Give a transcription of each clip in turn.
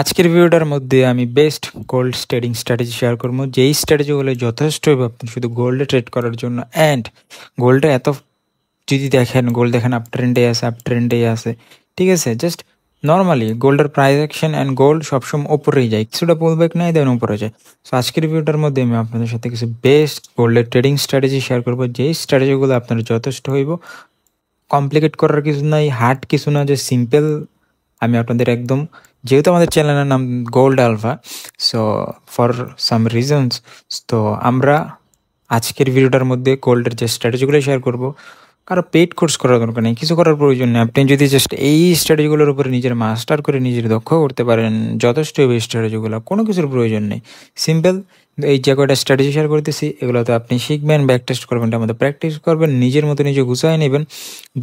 আজকের ভিডিওটার মধ্যে আমি best gold trading strategy share করবো, যেই স্ট্র্যাটেজিগুলো যথেষ্ট হবে আপনি শুধু গোল্ডে ট্রেড করার জন্য। অ্যান্ড গোল্ডে এত যদি দেখেন, গোল্ড দেখেন আপ ট্রেন্ডে আছে, ঠিক আছে। জাস্ট নর্মালি গোল্ডের প্রাইস অ্যাকশন অ্যান্ড গোল্ড সবসময় ওপরেই যায়, কিছুটা পুলব্যাক নেয় দেন উপরে যায়। সো আজকের ভিডিওটার মধ্যে আমি আপনাদের সাথে কিছু বেস্ট গোল্ডের ট্রেডিং স্ট্র্যাটেজি শেয়ার করবো, যেই স্ট্র্যাটেজিগুলো আপনার যথেষ্ট হইব। কমপ্লিকেট করার কিছু নাই, হার্ড কিছু না, যে সিম্পল। আমি আপনাদের একদম, যেহেতু আমাদের চ্যানেলের নাম Gold Alpha, so for some reasons, তো আমরা আজকের ভিডিওটার মধ্যে গোল্ডের যে স্ট্র্যাটেজিগুলো শেয়ার করব। কারো পেইড কোর্স করার দরকার নেই, কিছু করার প্রয়োজন নেই। আপনি যদি জাস্ট এই স্ট্র্যাটেজিগুলোর উপরে নিজের মাস্টার করে নিজের দক্ষ করতে পারেন, যথেষ্ট এই স্ট্র্যাটেজিগুলো, কোনো কিছুর প্রয়োজন নেই। সিম্পল এই যে কয়টা স্ট্র্যাটেজি শেয়ার করতেছি, এগুলোতে আপনি শিখবেন, ব্যাক টেস্ট করবেন, এটার মধ্যে প্র্যাকটিস করবেন, নিজের মতো নিজে গুছাই নেবেন।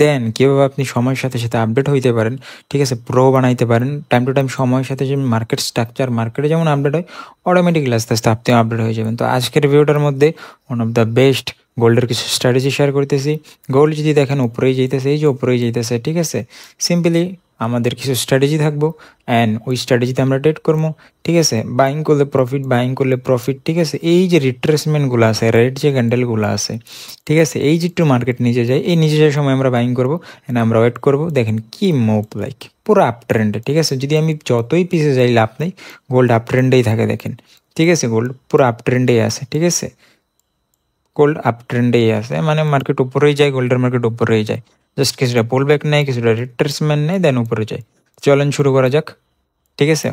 দেন কীভাবে আপনি সময়ের সাথে সাথে আপডেট হইতে পারেন, ঠিক আছে, প্রো বানাইতে পারেন। টাইম টু টাইম সময়ের সাথে যে মার্কেট স্ট্রাকচার, মার্কেটে যেমন আপডেট হয়, অটোমেটিকলি আস্তে আস্তে আপনিও আপডেট হয়ে যাবেন। তো আজকের ভিডিওটার মধ্যে ওয়ান অফ দ্য বেস্ট গোল্ডের কিছু স্ট্র্যাটেজি শেয়ার করতেছি। গোল্ড যদি দেখেন উপরেই যাইতেছে, এই যে উপরেই যাইতেছে, ঠিক আছে। সিম্পলি আমাদের কিছু স্ট্র্যাটেজি থাকবো অ্যান্ড ওই স্ট্র্যাটেজিতে আমরা ট্রেড করবো, ঠিক আছে। বাইং করলে প্রফিট, বাইং করলে প্রফিট, ঠিক আছে। এই যে রিট্রেসমেন্টগুলো আছে, রেড যে ক্যান্ডেলগুলো আছে, ঠিক আছে, এই যে একটু মার্কেট নিচে যায়, এই নিচে যাওয়ার সময় আমরা বাইং করবো অ্যান্ড আমরা ওয়েট করবো। দেখেন কি মুভ, লাইক পুরো আপ ট্রেন্ডে, ঠিক আছে। যদি আমি যতই পিছিয়ে যাই লাভ নেই, গোল্ড আপ ট্রেন্ডেই থাকে, দেখেন, ঠিক আছে। গোল্ড পুরো আপ ট্রেন্ডেই আছে, ঠিক আছে। গোল্ড আপ ট্রেন্ডেই আছে, মানে মার্কেট উপরেই যায়, গোল্ডের মার্কেট উপরেই যায়। জাস্ট কিছুটা পুল ব্যাক নেয়, কিছুটা রিট্রেসমেন্ট নেয়, দেন উপরে যায়। চলেন শুরু করা যাক, ঠিক আছে।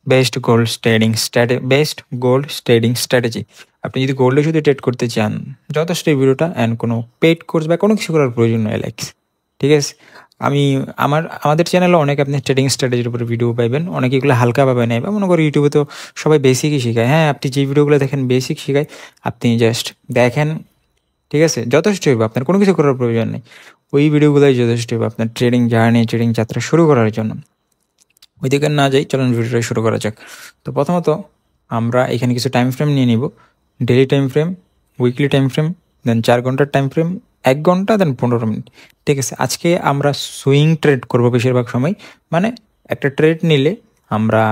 Best gold trading strategy. আপনি যদি গোল্ডে শুধু ট্রেড করতে চান, যথেষ্ট এই ভিডিওটা, অ্যান্ড কোনো পেইড কোর্স বা কোনো কিছু করার প্রয়োজন নয়, লাইক, ঠিক আছে। আমাদের চ্যানেলে অনেক আপনি ট্রেডিং স্ট্র্যাটেজির উপরে ভিডিও পাইবেন, অনেকে এগুলো হালকা পাবেন, বা মনে করি ইউটিউবে তো সবাই বেসিকই শেখায়। হ্যাঁ, আপনি যে ভিডিওগুলো দেখেন বেসিক শেখায়, আপনি জাস্ট দেখেন, ঠিক আছে, যথেষ্ট হইব, আপনার কোনো কিছু করার প্রয়োজন নেই। ওই ভিডিওগুলোই যথেষ্ট হইব আপনার ট্রেডিং জার্নি, ট্রেডিং যাত্রা শুরু করার জন্য। ওইদিকে না যাই, চলুন ভিডিওটা শুরু করা যাক। তো প্রথমত আমরা এখানে কিছু টাইম ফ্রেম নিয়ে নিব, daily time frame, weekly time frame, then 4 ঘন্টার টাইম ফ্রেম, 1 ঘন্টা, দেন 15 মিনিট, ঠিক আছে। আজকে আমরা সুইং ট্রেড করব বেশিরভাগ সময়, মানে একটা ট্রেড নিলে আমরা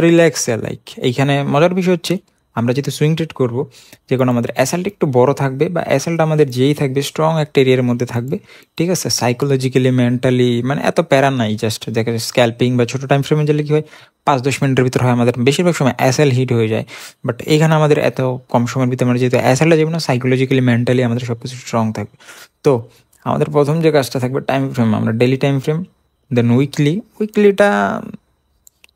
রিল্যাক্সে, লাইক এইখানে মজার বিষয় হচ্ছে আমরা যেহেতু সুইং ট্রেড করবো, যে কোনো আমাদের অ্যাসেলটা একটু বড় থাকবে, বা অ্যাসেলটা আমাদের যেই থাকবে স্ট্রং একটা এরিয়ার মধ্যে থাকবে, ঠিক আছে। সাইকোলজিক্যালি, মেন্টালি, মানে এত প্যারা নাই। জাস্ট দেখা যায় স্ক্যাল্পিং বা ছোটো টাইম ফ্রেমে গেলে কী হয়, 5-10 মিনিটের ভিতর হয়, আমাদের বেশিরভাগ সময় অ্যাসেল হিট হয়ে যায়। বাট এখানে আমাদের এত কম সময়ের ভিতরে আমরা যেহেতু অ্যাসেলটা যাবো না, সাইকোলজিক্যালি, মেন্টালি আমাদের সব কিছু স্ট্রং থাকবে। তো আমাদের প্রথম যে কাজটা থাকবে টাইম ফ্রেম, আমরা ডেলি টাইম ফ্রেম, দেন উইকলিটা,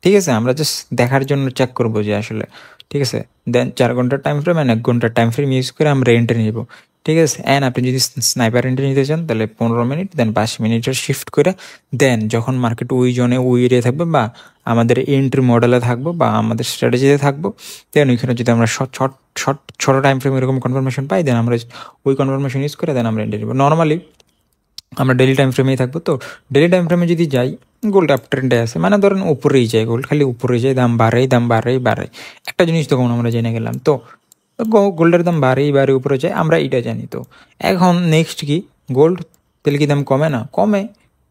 ঠিক আছে, আমরা জাস্ট দেখার জন্য চেক করবো যে আসলে, ঠিক আছে। দেন 4 ঘন্টার টাইম ফ্রেম অ্যান্ড 1 ঘন্টার টাইম ফ্রেম ইউজ করে আমরা এন্ট্রি নিব, ঠিক আছে। অ্যান্ড আপনি যদি স্নাইপার এন্ট্রি নিতে চান তাহলে 15 মিনিট, দেন 5 মিনিটের শিফট করে, দেন যখন মার্কেট ওই জোনে ওই এরিয়া থাকবে, বা আমাদের এন্ট্রি মডেলে থাকবো, বা আমাদের স্ট্র্যাটেজিতে থাকবো, দেন ওইখানে যদি আমরা ছোটো টাইম ফ্রেম এরকম কনফার্মেশন পাই, দেন আমরা ওই কনফার্মেশন ইউজ করে দেন আমরা এন্ট্রি নেব। নর্মালি আমরা ডেলি টাইম ফ্রেমেই থাকবো। তো ডেলি টাইম ফ্রেমে যদি যাই, গোল্ড আপ ট্রেন্ডে আছে, মানে ধরেন উপরেই যায় গোল্ড, খালি উপরেই যায়, দাম বাড়েই। একটা জিনিস তখন আমরা জেনে গেলাম, তো গোল্ডের দাম বাড়েই উপরে যায়, আমরা এটা জানি। তো এখন নেক্সট কি, গোল্ড তাহলে কি দাম কমে না? কমে।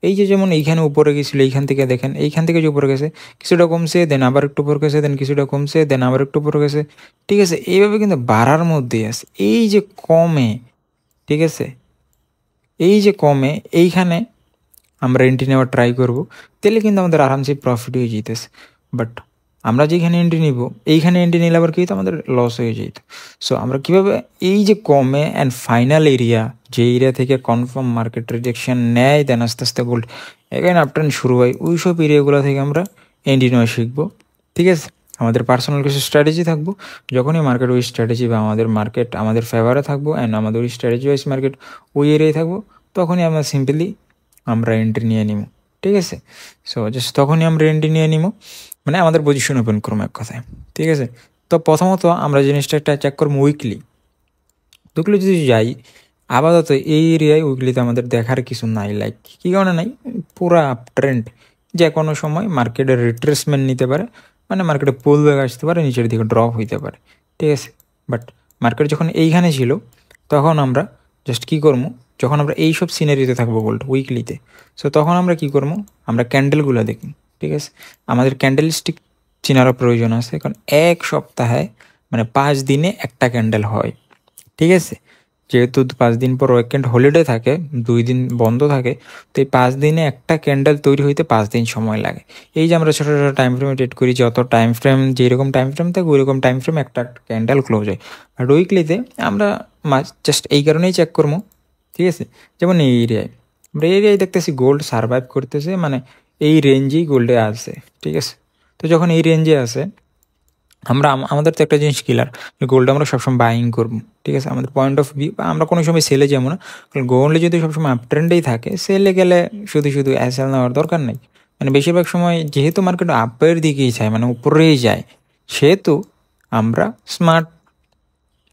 এই যে যেমন এইখানে উপরে গেছিলো, এইখান থেকে দেখেন, এইখান থেকে যে উপরে গেছে, কিছুটা কমছে, দেন আবার একটু উপরে গেছে, দেন কিছুটা কমছে, দেন আবার একটু উপরে গেছে, ঠিক আছে। এইভাবে কিন্তু বাড়ার মধ্যেই আছে। এই যে কমে, ঠিক আছে, এই যে কমে, এইখানে আমরা এন্ট্রি নেওয়ার ট্রাই করব, তাহলে কিন্তু আমাদের আরামসে প্রফিট হয়ে যেতেছে। বাট আমরা যেখানে এন্ট্রি নিব, এইখানে এন্ট্রি নিলে আবার কি, তো আমাদের লস হয়ে যেত। সো আমরা কীভাবে এই যে কমে অ্যান্ড ফাইনাল এরিয়া, যে এরিয়া থেকে কনফার্ম মার্কেট রিজেকশন নেয়, দেন আস্তে আস্তে গোল্ড এখানে আপট্রেন্ড শুরু হয়, ওই সব এরিয়াগুলো থেকে আমরা এন্ট্রি নেওয়া শিখবো, ঠিক আছে। আমাদের পার্সোনাল কিছু স্ট্র্যাটেজি থাকবো, যখনই মার্কেট ওই স্ট্র্যাটেজি বা আমাদের মার্কেট আমাদের ফেভারে থাকবো অ্যান্ড আমাদের ওই স্ট্র্যাটেজি ওয়াইজ মার্কেট ওই এরিয়ায় থাকবো, তখনই আমরা সিম্পলি আমরা এন্ট্রি নিয়ে নিব, ঠিক আছে। সো জাস্ট তখনই আমরা এন্ট্রি নিয়ে নিব, মানে আমাদের পজিশন ওপেন করবো এক কথায়, ঠিক আছে। তো প্রথমত আমরা জিনিসটা একটা চেক করবো উইকলি যদি যাই, আপাতত এই এরিয়ায় উইকলিতে আমাদের দেখার কিছু নাই, লাইক কী কারণে নাই, পুরা আপ ট্রেন্ড, যে কোনো সময় মার্কেটের রিট্রেসমেন্ট নিতে পারে, মানে মার্কেটে পুল ব্যাক আসতে পারে, নিচের দিকে ড্রপ হইতে পারে, ঠিক আছে। বাট মার্কেট যখন এইখানে ছিল, তখন আমরা জাস্ট কী করবো, যখন আমরা এইসব সিনারিতে থাকবো গোল্ড উইকলিতে, সো তখন আমরা কী করবো, আমরা ক্যান্ডেলগুলো দেখি, ঠিক আছে। আমাদের ক্যান্ডেল স্টিক চেনারও প্রয়োজন আছে, কারণ এক সপ্তাহে মানে 5 দিনে একটা ক্যান্ডেল হয়, ঠিক আছে। যেহেতু 5 দিন পর উইকেন্ড হলিডে থাকে, 2 দিন বন্ধ থাকে, তো এই 5 দিনে একটা ক্যান্ডেল তৈরি হইতে 5 দিন সময় লাগে। এই যে আমরা ছোটো ছোটো টাইম ফ্রেমে ট্রেড করি, যত টাইম ফ্রেম যেরকম টাইম ফ্রেম থাকে ওইরকম টাইম ফ্রেম একটা ক্যান্ডেল ক্লোজ হয়। আর উইকলিতে আমরা জাস্ট এই কারণেই চেক করবো, ঠিক আছে। যেমন এই এরিয়ায় আমরা এরিয়ায় দেখতেছি গোল্ড সার্ভাইভ করতেছে, মানে এই রেঞ্জেই গোল্ডে আছে, ঠিক আছে। তো যখন এই রেঞ্জে আছে আমরা আমাদের তো একটা জিনিস ক্লিয়ার, গোল্ড আমরা সবসময় বাইং করবো, ঠিক আছে। আমাদের পয়েন্ট অফ ভিউ, আমরা কোনো সময় সেলে যাবো না, কারণ গোল্ডে যদি সবসময় আপ ট্রেন্ডেই থাকে, সেলে গেলে শুধু শুধু অ্যাসেল নেওয়ার দরকার নেই। মানে বেশিরভাগ সময় যেহেতু মার্কেট আপের দিকেই যায়, মানে উপরেই যায়, সেহেতু আমরা স্মার্ট,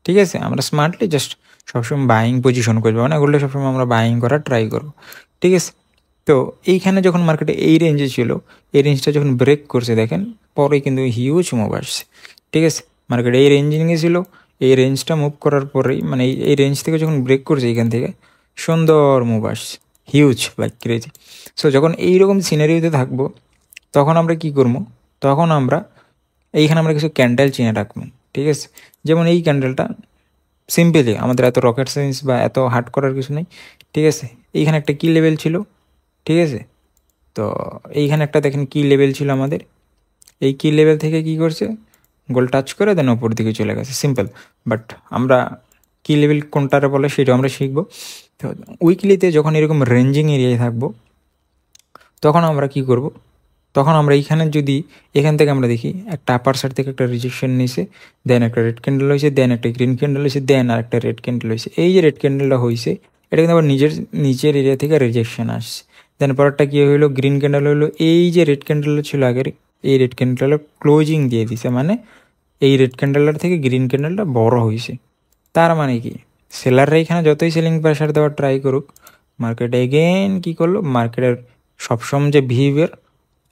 ঠিক আছে, আমরা স্মার্টলি জাস্ট সবসময় বাইং পজিশন করবো, মানে গোল্ডে সবসময় আমরা বাইং করার ট্রাই করবো, ঠিক আছে। তো এইখানে যখন মার্কেটে এই রেঞ্জে ছিল, এই রেঞ্জটা যখন ব্রেক করছে দেখেন, পরে কিন্তু হিউজ মুভ আসছে, ঠিক আছে। মার্কেট এই রেঞ্জে ছিল, এই রেঞ্জটা মুভ করার পরেই মানে এই রেঞ্জ থেকে যখন ব্রেক করছে এখান থেকে সুন্দর মুভ আসছে, হিউজ লাইক ক্রেজি। সো যখন এইরকম সিনারিওতে থাকবো তখন আমরা কি করবো, তখন আমরা এইখানে আমরা কিছু ক্যান্ডেল চিনে রাখবো, ঠিক আছে। যেমন এই ক্যান্ডেলটা সিম্পলি, আমাদের এত রকেট সায়েন্স বা এত হার্ড করার কিছু নেই, ঠিক আছে। এইখানে একটা কি লেভেল ছিল, ঠিক আছে। তো এইখানে একটা দেখেন কি লেভেল ছিল আমাদের, এই কি লেভেল থেকে কি করছে, গোল টাচ করে দেন ওপর দিকে চলে গেছে, সিম্পল। বাট আমরা কি লেভেল কোনটারে বলে সেটাও আমরা শিখবো। তো উইকলিতে যখন এরকম রেঞ্জিং এরিয়ায় থাকবো তখন আমরা কি করব, তখন আমরা এইখানে যদি এখান থেকে আমরা দেখি একটা আপার সাইড থেকে একটা রিজেকশন নিয়েছে, দেন একটা রেড ক্যান্ডেল হয়েছে, দেন একটা গ্রিন ক্যান্ডেল হয়েছে, দেন আর একটা রেড ক্যান্ডেল হয়েছে। এই যে রেড ক্যান্ডেলটা হয়েছে এটা কিন্তু আবার নিচের এরিয়া থেকে রিজেকশন আসছে। দেন পরেরটা কী হইলো, গ্রিন ক্যান্ডেল হইলো, এই যে রেড ক্যান্ডেল ছিল আগের, এই রেড ক্যান্ডেলটা ক্লোজিং দিয়ে দিছে, মানে এই রেড ক্যান্ডেলটার থেকে গ্রিন ক্যান্ডেলটা বড় হয়েছে। তার মানে কি, সেলাররা এখানে যতই সেলিং প্রেশার দেওয়ার ট্রাই করুক, মার্কেট এগেন কী করলো, মার্কেটের সবসময় যে বিহেভিয়ার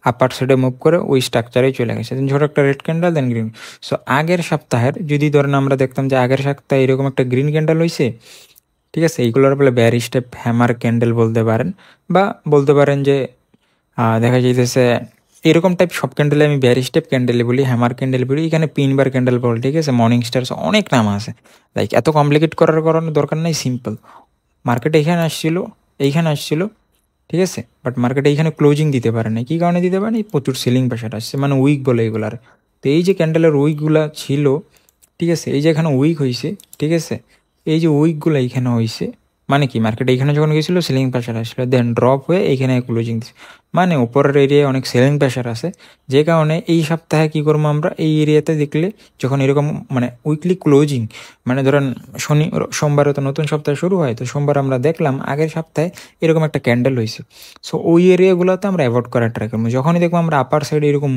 আপার সাইডে মুভ করে ওই স্ট্রাকচারেই চলে গেছে, ছোটো একটা red candle then green. So আগের সপ্তাহের যদি ধরেন আমরা দেখতাম যে আগের সপ্তাহে এরকম একটা গ্রিন ক্যান্ডেল হয়েছে, ঠিক আছে, এইগুলোর বলে বেয়ার স্টেপ হ্যামার ক্যান্ডেল বলতে পারেন, বা বলতে পারেন যে দেখা যাইতেছে এরকম টাইপ সব ক্যান্ডেলে আমি বেয়ার স্টেপ ক্যান্ডেলে বলি, হ্যামার ক্যান্ডেল বলি, এখানে পিনবার ক্যান্ডেল বল, ঠিক আছে, মর্নিং স্টার্স, অনেক নাম আছে। লাইক এত কমপ্লিকেট করার দরকার নেই, সিম্পল। মার্কেট এইখানে আসছিল, ঠিক আছে, বাট মার্কেটে এইখানে ক্লোজিং দিতে পারে না। কী কারণে দিতে পারে না, প্রচুর সেলিং প্রেশার আসছে, মানে উইক বলে এগুলার। তো এই যে ক্যান্ডেলের উইকগুলা ছিল, ঠিক আছে, এই যে এখানে উইক হয়েছে, ঠিক আছে, এই যে উইকগুলো এইখানে হয়েছে, মানে কি মার্কেট এইখানে যখন গেছিলো সেলিং প্রেশার আসলো, দেন ড্রপ হয়ে এইখানে ক্লোজিং দিচ্ছে, মানে উপরের এরিয়ায় অনেক সেলিং প্রেশার আছে। যে কারণে এই সপ্তাহে কী করবো আমরা, এই এরিয়াতে দেখলে যখন এরকম মানে উইকলি ক্লোজিং, মানে ধরেন সোমবারে তো নতুন সপ্তাহ শুরু হয়, তো সোমবার আমরা দেখলাম আগের সপ্তাহে এরকম একটা ক্যান্ডেল হয়েছে। সো ওই এরিয়াগুলোতে আমরা অ্যাভয়েড করার ট্রাই করবো। যখনই দেখবো আমরা আপার সাইডে এরকম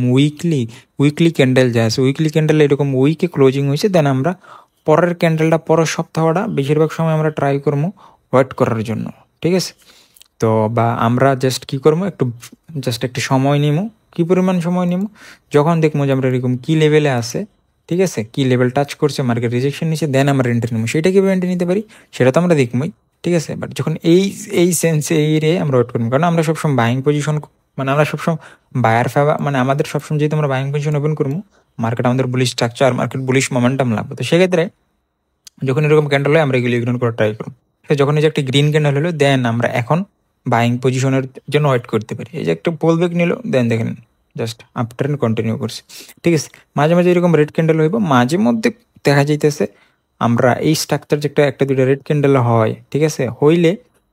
উইকলি ক্যান্ডেল যায়, উইকলি ক্যান্ডেল এরকম উইকে ক্লোজিং হয়েছে, দেন আমরা পরের ক্যান্ডেলটা পরের সপ্তাহটা বেশিরভাগ সময় আমরা ট্রাই করবো ওয়েট করার জন্য, ঠিক আছে। তো বা আমরা জাস্ট কী করবো, একটু সময় নিবো, কী পরিমাণ সময় নিবো, যখন দেখবো যে আমরা এরকম কী লেভেলে আসে, ঠিক আছে, কী লেভেল টাচ করছে, মার্কেট রিজেকশন নিচ্ছে, দেন আমরা এন্ট্রি নেবো। সেটা কীভাবে এন্ট্রি নিতে পারি সেটা তো আমরা দেখবোই, ঠিক আছে। বাট যখন এই সেন্সে এই রে আমরা ওয়েট করবো, কারণ আমরা সবসময় বাইং পজিশন, মানে আমরা সবসময় বায়ার ফেভার, মানে আমাদের সবসময় যেহেতু আমরা বাইং পজিশন ওপেন করবো, মার্কেট আমাদের bullish structure, market bullish momentum লাগবে। তো সেক্ষেত্রে যখন এরকম ক্যান্ডেল হয় আমরা এগুলো ইগনোর করার ট্রাই করবো। যখন এই যে একটা গ্রিন ক্যান্ডেল হলো, দেন আমরা এখন বাইং পজিশনের জন্য ওয়েট করতে পারি। এই যে একটা পোল ব্যাক নিল, দেন দেখেন জাস্ট আপ ট্রেন্ড কন্টিনিউ করছে, ঠিক আছে। মাঝে মাঝে এরকম রেড ক্যান্ডেল হইব, মাঝে মধ্যে দেখা যাইতেছে আমরা এই স্ট্রাকচার যে একটা দুইটা রেড ক্যান্ডেল হয়, ঠিক আছে, হইলে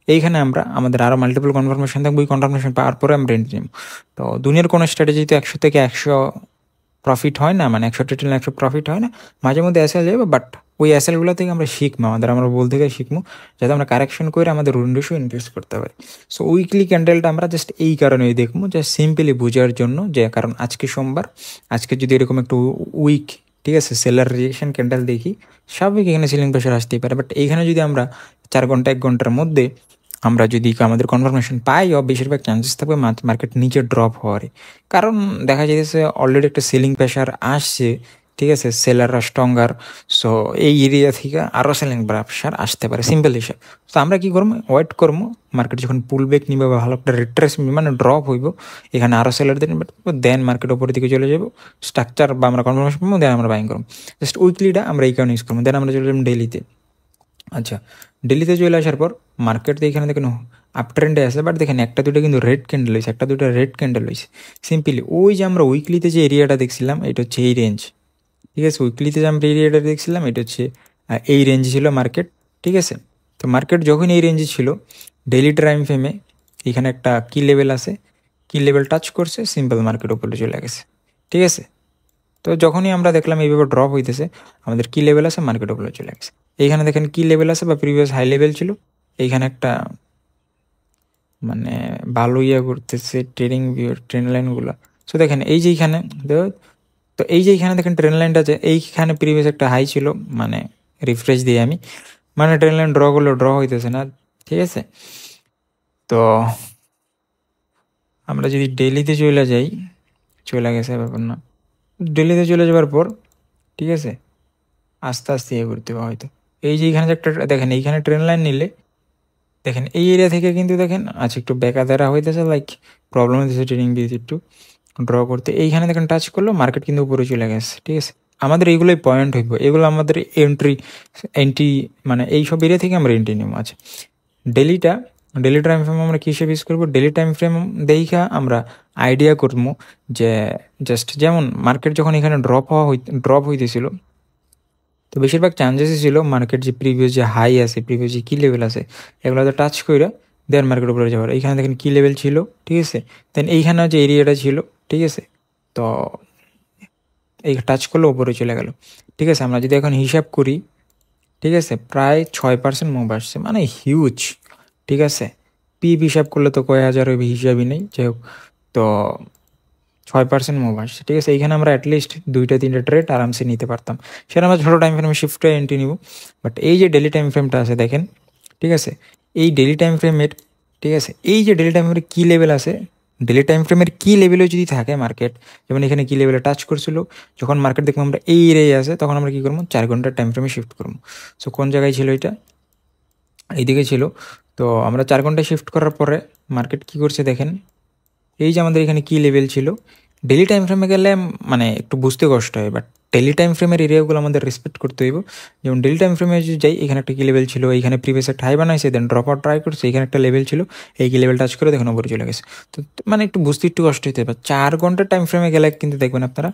এইখানে আমরা আমাদের আরও মাল্টিপল কনফার্মেশন থাকবে, ওই কনফার্মেশন পাওয়ার পরে আমরা এন্ট্রি নেব। তো দুনিয়ার কোনো স্ট্র্যাটেজি তো 100 থেকে 100 প্রফিট হয় না, মানে 100 ট্রেড 100 প্রফিট হয় না, মাঝে মধ্যে অ্যাসেল যাবে। বাট ওই অ্যাসেলগুলো থেকে আমরা শিখবো, আমরা বল থেকে শিখবো, যাতে আমরা কারেকশন করে আমাদের উইন্ডোসও ইনভেস্ট করতে পারি। সো উইকলি ক্যান্ডেলটা আমরা জাস্ট এই কারণেই দেখবো, জাস্ট সিম্পলি বোঝার জন্য, যে কারণ আজকে সোমবার, আজকে যদি এরকম একটু উইক, ঠিক আছে, সেলার রিজেকশন ক্যান্ডেল দেখি, স্বাভাবিক এখানে সেলিং প্রেশার আসতেই পারে। বাট এইখানে যদি আমরা 4 ঘন্টা 1 ঘন্টার মধ্যে আমরা যদি আমাদের কনফার্মেশন পাই, বেশিরভাগ চান্সেস থাকবে মার্কেট নিচে ড্রপ হওয়ারই, কারণ দেখা যাইতেছে অলরেডি একটা সেলিং প্রেশার আসছে, ঠিক আছে, সেলাররা স্ট্রঙ্গার। সো এই এরিয়া থেকে আরও সেলিং প্রেশার আসতে পারে, সিম্পল হিসাব। তো আমরা কী করবো, ওয়েট করবো মার্কেট যখন পুল ব্যাক নিবে বা ভালো একটা রিট্রেস মানে ড্রপ হইব, এখানে আরও সেলারদের ইনভাইট করবো, দেন মার্কেট ওপরের দিকে চলে যাবো, স্ট্রাকচার বা আমরা কনফার্মেশন পাবো, দেন আমরা বাইং করবো। জাস্ট উইকলিটা আমরা এই কারণে ইউজ করবো। দেন আমরা চলে যাবো ডেলিতে। আচ্ছা, ডেলিতে চলে আসার পর মার্কেট এখানে দেখেন আপ ট্রেন্ডে আছে, বাট দেখেন একটা দুটো কিন্তু রেড ক্যান্ডেল হয়েছে, একটা দুটো রেড ক্যান্ডেল হয়েছে। সিম্পলি ওই যে আমরা উইকলিতে যে এরিয়াটা দেখছিলাম, এটা হচ্ছে এই রেঞ্জ, ঠিক আছে। উইকলিতে যে আমরা এরিয়াটা দেখছিলাম, এটা হচ্ছে এই রেঞ্জে ছিল মার্কেট, ঠিক আছে। তো মার্কেট যখন এই রেঞ্জে ছিল, ডেইলি টাইম ফ্রেমে এখানে একটা কি লেভেল আছে, কি লেভেল টাচ করছে, সিম্পল মার্কেট উপরে চলে গেছে, ঠিক আছে। তো যখনই আমরা দেখলাম এইভাবে ড্রপ হইতেছে, আমাদের কি লেভেল আছে, মার্কেট উপরে চলে গেছে। এইখানে দেখেন কি লেভেল আছে বা প্রিভিয়াস হাই লেভেল ছিল, এইখানে একটা মানে ভালো ইয়ে করতেছে ট্রেডিং ট্রেন লাইনগুলো। সো দেখেন এই যে এইখানে, তো এই যে এইখানে দেখেন ট্রেন লাইনটা আছে, এইখানে প্রিভিয়াস একটা হাই ছিল, মানে রিফ্রেশ দিয়ে আমি, মানে ট্রেন লাইন ড্র করলে ড্র হইতেছে না, ঠিক আছে। তো আমরা যদি ডেইলিতে চলে যাই, চলে গেছে ব্যাপার না, ডেইলিতে চলে যাওয়ার পর, ঠিক আছে, আস্তে আস্তে ইয়ে করতে হবে হয়তো। এই যে এইখানে একটা দেখেন, এইখানে ট্রেন লাইন নিলে দেখেন এই এরিয়া থেকে কিন্তু দেখেন আচ্ছা একটু বেকা দেরা হইতেছে, লাইক প্রবলেম হইতেছে ট্রেডিং দিয়ে একটু ড্র করতে। এইখানে দেখেন টাচ করলো, মার্কেট কিন্তু উপরে চলে গেছে, ঠিক আছে। আমাদের এইগুলোই পয়েন্ট হইব, এগুলো আমাদের এন্ট্রি মানে এইসব এরিয়া থেকে আমরা এন্ট্রি নেবো। আচ্ছা, ডেলি টাইম ফ্রেম আমরা কী হিসেবে ইউজ করবো, ডেলি টাইম ফ্রেম দেখা আমরা আইডিয়া করবো যে জাস্ট যেমন মার্কেট যখন এখানে ড্রপ হইতেছিল, তো বেশিরভাগ চান্সেসই ছিল মার্কেট যে প্রিভিয়াস যে হাই আছে, প্রিভিয়াস যে কি লেভেল আছে, এগুলো তো টাচ করে দেন মার্কেট উপরে যাওয়ার। এইখানে দেখেন কি লেভেল ছিল, ঠিক আছে। দেন এইখানে যে এরিয়াটা ছিল, ঠিক আছে, তো এই টাচ করলে উপরে চলে গেল, ঠিক আছে। আমরা যদি এখন হিসাব করি, ঠিক আছে, প্রায় 6% মুভ আসছে, মানে হিউজ, ঠিক আছে। হিসাব করলে তো কয় হাজার হিসাবই নেই, যাই হোক। তো 6% মুভ আসছে, ঠিক আছে। এইখানে আমরা অ্যাটলিস্ট 2-3টা ট্রেড আরামসে নিতে পারতাম, সেটা আমরা ছোটো টাইম ফ্রেমে শিফটে এন্ট্রি নিব। বাট এই যে ডেলি টাইম ফ্রেমটা আছে দেখেন, ঠিক আছে, এই ডেলি টাইম ফ্রেমের, ঠিক আছে, এই যে ডেলি টাইম ফ্রেমের কী লেভেল আছে, ডেলি টাইম ফ্রেমের কী লেভেলেও যদি থাকে মার্কেট, যেমন এখানে কী লেভেলে টাচ করছিল, যখন মার্কেট দেখবো আমরা এই এরিয়ায় আছে, তখন আমরা কী করবো, 4 ঘন্টার টাইম ফ্রেমে শিফট করবো। সো কোন জায়গায় ছিল এটা, এইদিকে ছিল। তো আমরা 4 ঘন্টায় শিফট করার পরে মার্কেট কী করছে দেখেন, এই যে আমাদের এখানে কী লেভেল ছিল, ডেলি টাইম ফ্রেমে গেলে মানে একটু বুঝতে কষ্ট হয়, বাট ডেলি টাইম ফ্রেমের এরিয়াগুলো আমাদের রেসপেক্ট করতে হইব। যেমন ডেলি টাইম ফ্রেমে যদি যাই, এখানে একটা কি লেভেল ছিল, এইখানে প্রিভিয়াস একটা হাই বানাইছে, দেন ড্রপ আউট ট্রাই করছে, এখানে একটা লেভেল ছিল, এই কি লেভেল টাচ করে দেখুন উপরে চলে গেছে। তো মানে একটু বুঝতে একটু কষ্ট হতে হবে। 4 ঘন্টার টাইম ফ্রেমে গেলে কিন্তু দেখবেন আপনারা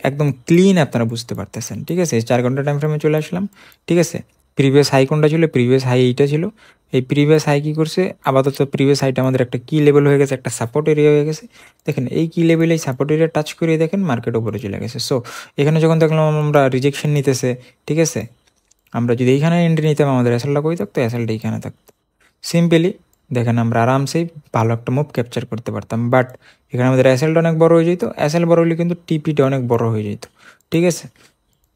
একদম ক্লিন আপনারা বুঝতে পারতেছেন, ঠিক আছে। 4 ঘন্টার টাইম ফ্রেমে চলে আসলাম, ঠিক আছে। প্রিভিয়াস হাই কোনটা ছিল, প্রিভিয়াস হাই এইটা ছিল। এই প্রিভিয়াস হাই কী করছে, আপাতত প্রিভিয়াস হাইটা আমাদের একটা কি লেভেল হয়ে গেছে, একটা সাপোর্ট এরিয়া হয়ে গেছে। দেখেন এই কি লেভেল, এই সাপোর্ট এরিয়া টাচ করে দেখেন মার্কেট উপরে চলে গেছে। সো এখানে যখন দেখলাম আমরা রিজেকশন নিতেছে, ঠিক আছে, আমরা যদি এইখানে এন্ট্রি নিতাম, আমাদের অ্যাসেলটা কই থাকতো, অ্যাসেলটা এইখানে থাকতো। সিম্পলি দেখেন আমরা আরামসেই ভালো একটা মুভ ক্যাপচার করতে পারতাম। বাট এখানে আমাদের অ্যাসেলটা অনেক বড় হয়ে যেত, অ্যাসেল বড় হলে কিন্তু টিপিটা অনেক বড় হয়ে যেত, ঠিক আছে।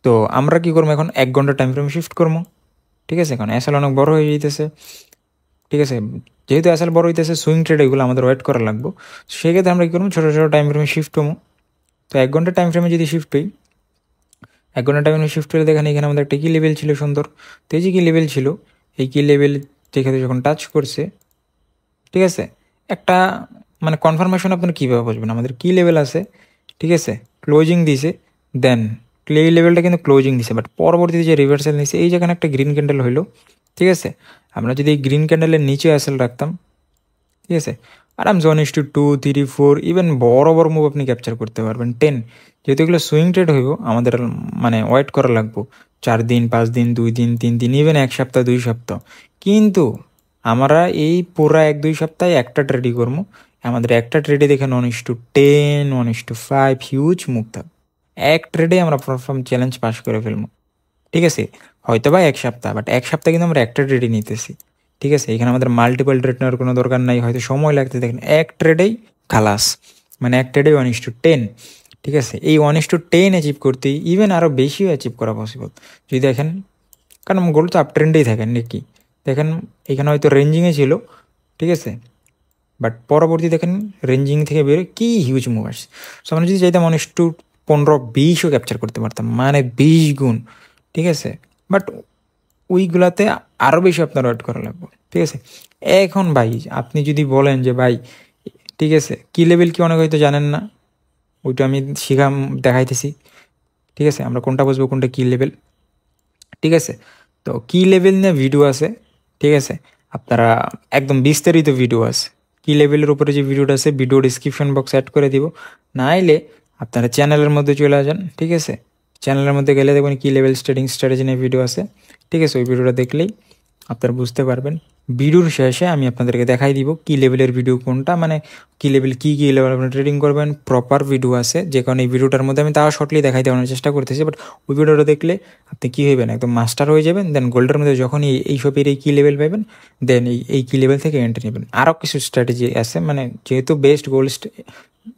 তো আমরা কী করবো, এখন 1 ঘন্টা টাইম ফ্রেম শিফট করবো, ঠিক আছে। এখন অ্যাসেল অনেক বড় হয়ে যেতেছে, ঠিক আছে। যেহেতু অ্যাসেল বড় হইতেছে, সুইং ট্রেড এগুলো আমাদের ওয়েট করা লাগবে। সেক্ষেত্রে আমরা কী করবো, ছোটো ছোটো টাইম ফ্রেমে শিফট হবো। তো 1 ঘন্টা টাইম ফ্রেমে যদি শিফট হই, 1 ঘন্টা টাইম ফ্রেমে শিফট হলে দেখেন এখানে আমাদের একটা কি লেভেল ছিল সুন্দর। তো এই যে কি লেভেল ছিল, এই কি লেভেল যেখানে যখন টাচ করছে, ঠিক আছে, একটা মানে কনফার্মেশন আপনারা কীভাবে বুঝবেন আমাদের কী লেভেল আছে, ঠিক আছে। ক্লোজিং দিছে, দেন এই লেভেলটা কিন্তু ক্লোজিং দিছে, বাট পরবর্তীতে যে রিভার্সাল নিছে, এই যেখানে একটা গ্রিন ক্যান্ডেল হইলো, ঠিক আছে। আমরা যদি এই গ্রিন ক্যান্ডেলের নিচে অ্যাসেল রাখতাম, ঠিক আছে, আরামসে 1:2, 3, 4 ইভেন বড় বড় মুভ আপনি ক্যাপচার করতে পারবেন, 10। যেহেতু এগুলো সুইং ট্রেড হইব, আমাদের মানে ওয়েট করা লাগবো 4 দিন, 5 দিন, 2 দিন, 3 দিন, ইভেন 1 সপ্তাহ, 2 সপ্তাহ। কিন্তু আমরা এই পুরা 1-2 সপ্তাহে একটা ট্রেডই করবো। আমাদের একটা ট্রেডে দেখেন 1:10, 1:5 হিউজ মুভ থাকবে। এক ট্রেডে আমরা পারফর্ম চ্যালেঞ্জ পাস করে ফেলবো, ঠিক আছে। হয়তো বা 1 সপ্তাহ, বাট 1 সপ্তাহে কিন্তু আমরা একটা ট্রেডই নিতেছি, ঠিক আছে। এখানে আমাদের মাল্টিপল ট্রেড নেওয়ার কোনো দরকার নাই, হয়তো সময় লাগতে দেখেন এক ট্রেডেই খালাস, মানে এক ট্রেডেই 1:10, ঠিক আছে। এই 1:10 অ্যাচিভ করতেই ইভেন আরও বেশিও অ্যাচিভ করা পসিবল যদি দেখেন, কারণ গোল্ড তো আপ ট্রেন্ডেই থাকেন নাকি। দেখেন এখানে হয়তো রেঞ্জিংয়ে ছিল, ঠিক আছে, বাট পরবর্তী দেখেন রেঞ্জিং থেকে বেরোয় কী হিউজ মুভ আসছে। সো আমরা যদি চাইতাম 15-20ও ক্যাপচার করতে পারতাম, মানে 20 গুণ, ঠিক আছে। বাট ওইগুলাতে আরও বেশি আপনার ওয়েট করা লাগবে, ঠিক আছে। এখন ভাই আপনি যদি বলেন যে ভাই ঠিক আছে কি লেভেল কি অনেক হয়তো জানেন না, ওইটা আমি দেখাইতেছি, ঠিক আছে। আমরা কোনটা বুঝবো কোনটা কি লেভেল, ঠিক আছে। তো কি লেভেল নিয়ে ভিডিও আছে, ঠিক আছে। আপনারা একদম বিস্তারিত ভিডিও আছে কি লেভেলের উপরে, যে ভিডিওটা আছে ভিডিও ডিসক্রিপশন বক্স অ্যাড করে দিব, নাইলে আপনারা চ্যানেলের মধ্যে চলে যান, ঠিক আছে। চ্যানেলের মধ্যে গেলে দেখবেন কি লেভেল ট্রেডিং স্ট্র্যাটেজি নিয়ে ভিডিও আছে, ঠিক আছে। ওই ভিডিওটা দেখলেই আপনারা বুঝতে পারবেন। ভিডিওর শেষে আমি আপনাদেরকে দেখাই দিব কি লেভেলের ভিডিও কোনটা, মানে কি লেভেল কী লেভেল আপনি ট্রেডিং করবেন, প্রপার ভিডিও আছে। যে কারণে এই ভিডিওটার মধ্যে আমি তাও শর্টলি দেখাই দেওয়ার চেষ্টা করতেছি, বাট ওই ভিডিওটা দেখলে আপনি কী হইবেন, একদম মাস্টার হয়ে যাবেন। দেন গোল্ডের মধ্যে যখন এইসবের এই কী লেভেল পাবেন, দেন এই কী লেভেল থেকে এন্ট্রি নেবেন। আরও কিছু স্ট্র্যাটেজি আছে, মানে যেহেতু বেস্ট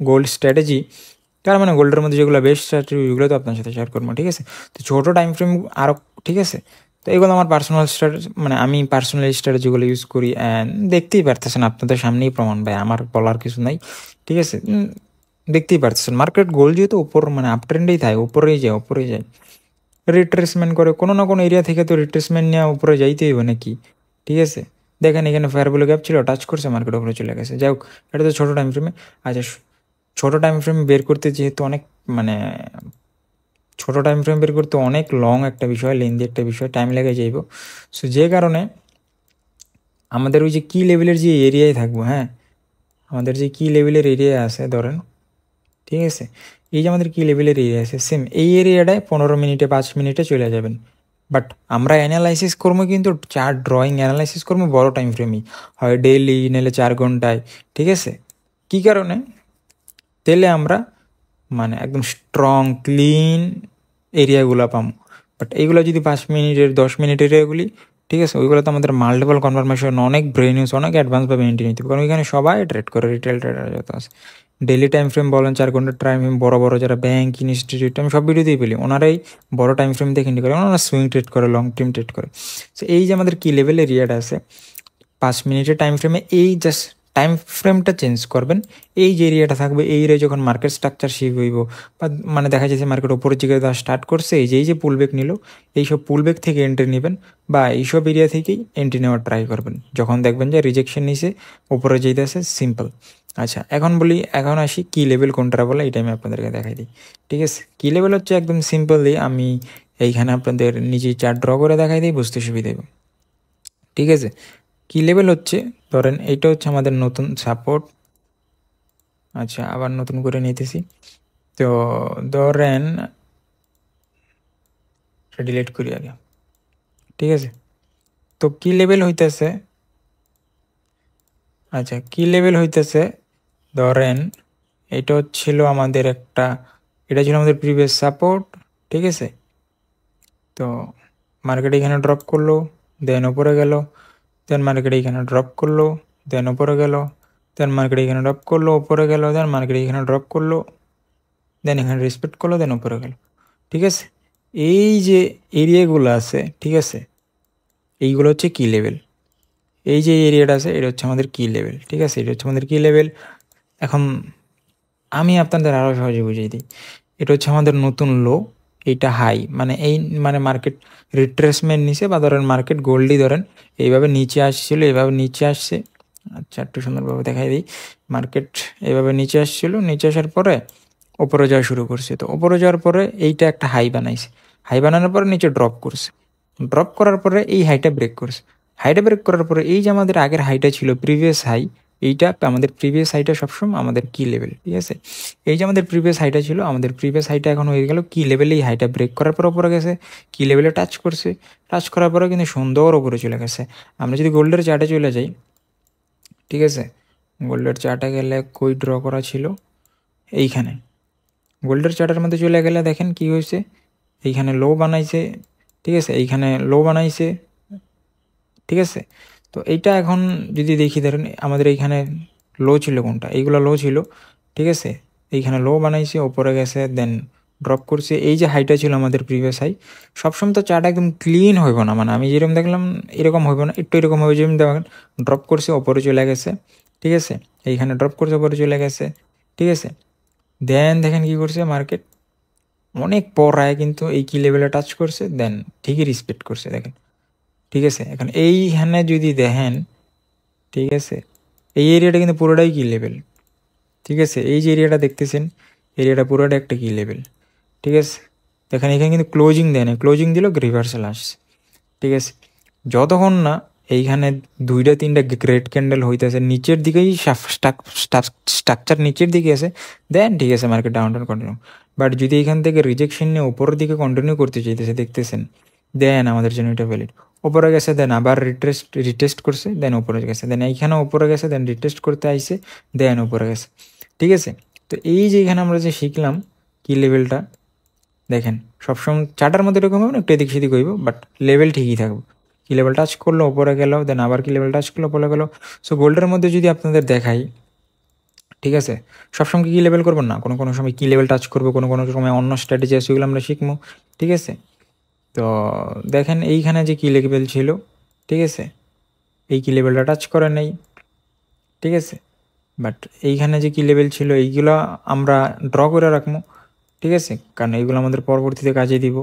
গোল্ড স্ট্র্যাটেজি, তার মানে গোল্ডের মধ্যে যেগুলো বেস্ট স্ট্র্যাটেজি ওইগুলো তো আপনার সাথে শেয়ার করবো, ঠিক আছে। তো ছোটো টাইম ফ্রেম আরও, ঠিক আছে। তো এগুলো আমার পার্সোনাল স্ট্র্যাটেজি, মানে আমি পার্সোনাল স্ট্র্যাটেজিগুলো ইউজ করি, অ্যান্ড দেখতেই পারতেছেন আপনাদের সামনেই প্রমাণ, ভাই আমার বলার কিছু নাই, ঠিক আছে। দেখতেই পারতেছেন মার্কেট গোল্ড যেহেতু উপর, মানে আপ ট্রেন্ডেই থাকে, উপরেই যায়, রিট্রেসমেন্ট করে কোনো না কোনো এরিয়া থেকে, তো রিট্রেসমেন্ট নিয়ে উপরে যাইতেই হবে নাকি, ঠিক আছে। দেখেন এখানে ফেয়ারবুল গ্যাপ ছিল, টাচ করছে, মার্কেট উপরে চলে গেছে। যাই হোক, এটা তো ছোটো টাইম ফ্রেমে। আচ্ছা, ছোটো টাইম ফ্রেমে বের করতে যেহেতু অনেক, মানে ছোটো টাইম ফ্রেম বের করতে অনেক লং একটা বিষয়, লেন্দি একটা বিষয়, টাইম লেগে যাইব। সো যে কারণে আমাদের ওই যে কি লেভেলের যে এরিয়ায় থাকবো, হ্যাঁ, আমাদের যে কি লেভেলের এরিয়া আছে ধরেন, ঠিক আছে। এই যে আমাদের কি লেভেলের এরিয়া আছে, সেম এই এরিয়াটায় 15 মিনিটে 5 মিনিটে চলে যাবেন। বাট আমরা অ্যানালাইসিস করবো কিন্তু চার্ট ড্রয়িং অ্যানালাইসিস করবো বড় টাইম ফ্রেমই, হয় ডেইলি নাহলে 4 ঘন্টায়, ঠিক আছে। কী কারণে? তাহলে আমরা মানে একদম স্ট্রং ক্লিন এরিয়াগুলো পাবো। বাট এইগুলো যদি 5 মিনিটের 10 মিনিটের এরিয়াগুলি, ঠিক আছে, ওইগুলো তো আমাদের মাল্টিপল কনফার্মেশন, অনেক ব্রেন ইউজ, অনেক অ্যাডভান্সভাবে মেনটেন নিতে হবে, কারণ ওইখানে সবাই ট্রেড করে, রিটেল ট্রেডার যত আছে। ডেলি টাইম ফ্রেম বলেন, 4 ঘন্টার টাইম ফ্রেম, বড় বড় যারা ব্যাঙ্ক ইনস্টিটিউট, আমি সব ভিডিওতেই পেলি ওনারাই বড় টাইম ফ্রেম দেখে নিতে করে, ওনারা সুইং ট্রেড করে, লং টাইম ট্রেড করে। সো এই যে আমাদের কি লেভেল এরিয়াটা আছে 5 মিনিটের টাইম ফ্রেমে, এই জাস্ট টাইম ফ্রেমটা চেঞ্জ করবেন, এই যে এরিয়াটা থাকবে, এই এরিয়ায় যখন মার্কেট স্ট্রাকচার শিফট হইব, বা মানে দেখা যাচ্ছে মার্কেট ওপরের দিকে স্টার্ট করছে, এই যে পুলব্যাক নিল, এইসব পুলব্যাক থেকে এন্ট্রি নেবেন, বা এইসব এরিয়া থেকেই এন্ট্রি নেওয়ার ট্রাই করবেন। যখন দেখবেন যে রিজেকশন নিছে, ওপরে যেতেছে, সিম্পল। আচ্ছা, এখন আসি কি লেভেল কোনটা বলে, এটা আমি আপনাদেরকে দেখাই দিই, ঠিক আছে। কি লেভেল হচ্ছে একদম সিম্পলি, আমি এইখানে আপনাদের নিজেই চার্ট ড্র করে দেখাই দিই, বুঝতে সুবিধা হবে, ঠিক আছে। কি লেভেল হচ্ছে, ধরেন এইটা হচ্ছে আমাদের নতুন সাপোর্ট। আচ্ছা, আবার নতুন করে নিতেছি। তো ধরেন ডিলিট করি আগে, ঠিক আছে। তো কি লেভেল হইতেছে, আচ্ছা কি লেভেল হইতেছে, ধরেন এটা হচ্ছিল আমাদের একটা, এটা ছিল আমাদের প্রিভিয়াস সাপোর্ট, ঠিক আছে। তো মার্কেট এখানে ড্রপ করলো, দেন ওপরে গেল, দেন মার্কেট এখানে ড্রপ করলো, দেন ওপরে গেল, দেন মার্কেট এখানে ড্রপ করলো, ওপরে গেল, দেন মার্কেট এখানে ড্রপ করলো, দেন এখানে রেসপেক্ট করলো, দেন ওপরে গেল, ঠিক আছে। এই যে এরিয়াগুলো আছে, ঠিক আছে, এইগুলো হচ্ছে কি লেভেল। এই যে এরিয়াটা আছে, এটা হচ্ছে আমাদের কি লেভেল, ঠিক আছে, এটা হচ্ছে আমাদের কি লেভেল। এখন আমি আপনাদের আরও সহজে বুঝিয়ে দিই, এটা হচ্ছে আমাদের নতুন লো, এইটা হাই, মানে এই মানে মার্কেট রিট্রেসমেন্ট নিচে, বা ধরেন মার্কেট গোল্ডই ধরেন এইভাবে নিচে আসছিল, এইভাবে নিচে আসছে। আচ্ছা, একটু সুন্দরভাবে দেখাই দিই, মার্কেট এইভাবে নিচে আসছিল, নিচে আসার পরে ওপরে যাওয়া শুরু করছে। তো ওপরে যাওয়ার পরে এইটা একটা হাই বানাইছে, হাই বানানোর পরে নিচে ড্রপ করছে, ড্রপ করার পরে এই হাইটা ব্রেক করছে, হাইটা ব্রেক করার পরে এই যে আমাদের আগের হাইটা ছিল প্রিভিয়াস হাই, এইটা আমাদের প্রিভিয়াস হাইটা সবসময় আমাদের কি লেভেল, ঠিক আছে। এই যে আমাদের প্রিভিয়াস হাইটা ছিল, আমাদের প্রিভিয়াস হাইটা এখন হয়ে গেল কি লেভেলে, এই হাইটা ব্রেক করার পর ওপরে গেছে, কি লেভেলে টাচ করছে, টাচ করার পরে কিন্তু সুন্দর ওপরে চলে গেছে। আমরা যদি গোল্ডের চার্টে চলে যাই, ঠিক আছে, গোল্ডের চার্টে গেলে কই ড্র করা ছিল, এইখানে গোল্ডের চার্টের মধ্যে চলে গেলে দেখেন কি হয়েছে, এইখানে লো বানাইছে, ঠিক আছে, এইখানে লো বানাইছে, ঠিক আছে। তো এইটা এখন যদি দেখি, ধরেন আমাদের এইখানে লো ছিল কোনটা, এইগুলো লো ছিল, ঠিক আছে, এইখানে লো বানাইছে, ওপরে গেছে, দেন ড্রপ করছে, এই যে হাইটা ছিল আমাদের প্রিভিয়াস হাই। সবসময় তো চার্ট একদম ক্লিন হইব না, মানে আমি যেরকম দেখলাম এরকম হইব না, একটু এরকম হবে, যেরকম দেখেন ড্রপ করছে, ওপরে চলে গেছে, ঠিক আছে, এইখানে ড্রপ করছে, ওপরে চলে গেছে, ঠিক আছে। দেন দেখেন কি করছে মার্কেট, অনেক পরায় কিন্তু এই কি লেভেলে টাচ করছে, দেন ঠিকই রেসপেক্ট করছে দেখেন। ঠিক আছে, এখন এইখানে যদি দেখেন, ঠিক আছে, এই এরিয়াটা কিন্তু পুরোটাই কি লেভেল। ঠিক আছে, এই যে এরিয়াটা দেখতেছেন, এরিয়াটা পুরোটা একটা কি লেভেল। ঠিক আছে, দেখেন এখানে কিন্তু ক্লোজিং দেয় না, ক্লোজিং দিল রিভার্সাল আসছে। ঠিক আছে, যতক্ষণ না এইখানে 2-3টা গ্রেট ক্যান্ডেল হইতেছে, নিচের দিকেই স্ট্রাকচার নিচের দিকে আছে, দেন ঠিক আছে মার্কেট ডাউন কন্টিনিউ। বাট যদি এখান থেকে রিজেকশন নিয়ে উপরের দিকে কন্টিনিউ করতে চাইতেছে, দেখতেছেন, দেন আমাদের জন্য এটা ভ্যালিড। ওপরে গেছে, দেন আবার রিটেস্ট করছে, দেন উপরে গেছে, দেন এইখানে উপরে গেছে, দেন রিটেস্ট করতে আইসে, দেন উপরে গেছে। ঠিক আছে, তো এই যে এখানে আমরা যে শিখলাম কি লেভেলটা, দেখেন সবসময় চার্টার মধ্যে এরকম হবে না, একটু এদিক সেদিক হইব, বাট লেভেল ঠিকই থাকবে। কি লেভেল টাচ করলো ওপরে গেল, দেন আবার কি লেভেল টাচ করলো ওপরে গেল। সো গোল্ডের মধ্যে যদি আপনাদের দেখাই, ঠিক আছে, সবসময় কি লেভেল করবো না, কোনো কোনো সময় কি লেভেল টাচ করবো, কোনো কোনো সময় অন্য স্ট্র্যাটেজি আছে, ওগুলো আমরা শিখবো। ঠিক আছে, তো দেখেন এইখানে যে কি লেভেল ছিল, ঠিক আছে, এই কি লেভেলটা টাচ করে নেই। ঠিক আছে, বাট এইখানে যে কি লেভেল ছিল এইগুলো আমরা ড্র করে রাখবো। ঠিক আছে, কারণ এইগুলো আমাদের পরবর্তীতে কাজে দিব।